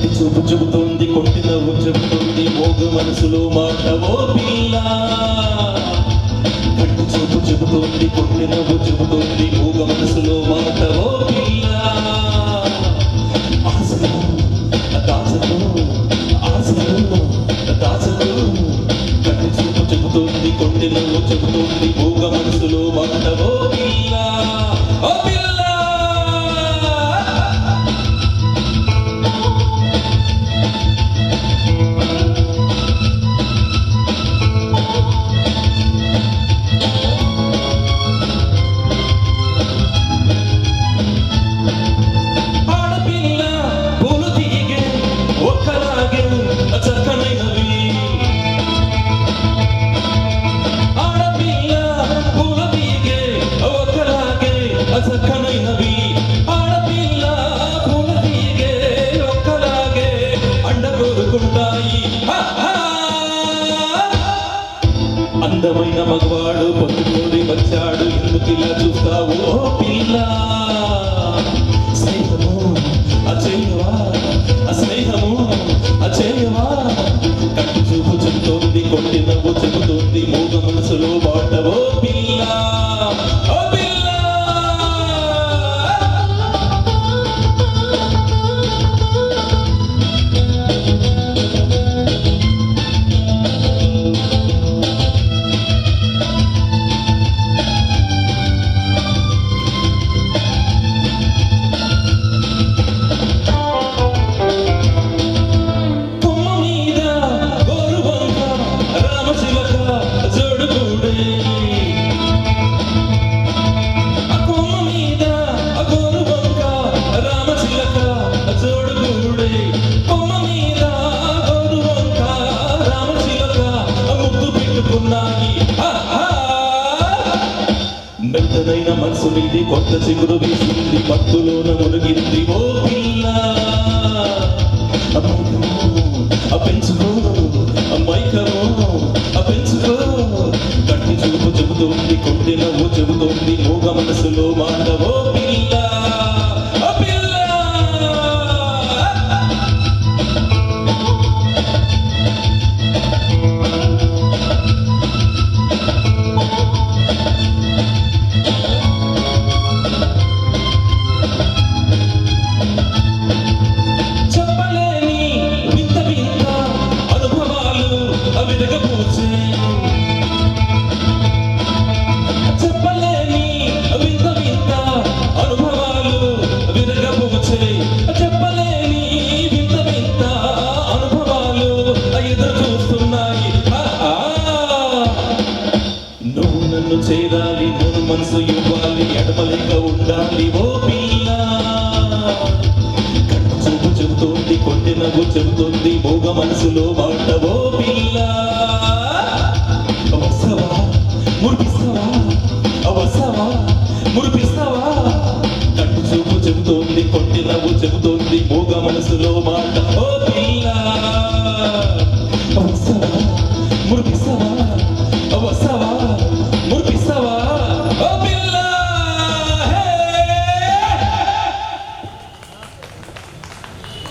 కంటి చూపు చెబుతోంది, కొట్టి నవ్వు చెబుతోంది, మోగ మనసులో మాట ఓ పిల్ల. కంటి చూపు చెబుతోంది, కొట్టి నవ్వు చెబుతోంది, మోగ మనసులో మాట ఓ పిల్ల. ఆశలు దాచకు, ఆశలు దాచకు. కంటి చూపు చెబుతోంది, కొట్టి నవ్వు చెబుతోంది, మోగ మనసులో మాట ఓ పిల్ల. ఓ పిల్ల చక్కనైనవి ఆడపిల్ల పూల తీగే ఒక్కలాగే అండ కోరుకుంటాయి. అందమైన మగవాడు పొద్దుకోడి వచ్చాడు, ఎందుకిలా చూస్తావు ఓ పిల్ల. స్నేహము అచేయవా, స్నేహము అచేయవా. కంటి చూపు చెబుతోంది, కొట్టి నవ్వు చెబుతోంది, మూగ మనసులో బాట ఓ పిల్ల. మెత్తనైన మనసు మీది కొత్త చిగురు వేసింది, మత్తులోన మునిగింది ఓ పిల్ల. పెంచుకో మైకము పెంచుకో. కంటి చూపు చెబుతోంది, కొట్టి నవ్వు చెబుతోంది, మూగ మనసులో మాట ఓ పిల్ల. నన్ను చేరాలి, నన్ను మనసు ఇవ్వాలి, ఎడమలేక ఉండాలి ఓ పిల్ల. కంటి చూపు చెబుతోంది, కొట్టి నవ్వు చెబుతోంది, మోగ మనసులో మాట ఓ పిల్ల. వస్తావా మురిపిస్తావా, వస్తావా మురిపిస్తావా. కంటి చూపు చెబుతోంది, కొట్టి నవ్వు చెబుతోంది, మోగ మనసులో మాట ఓ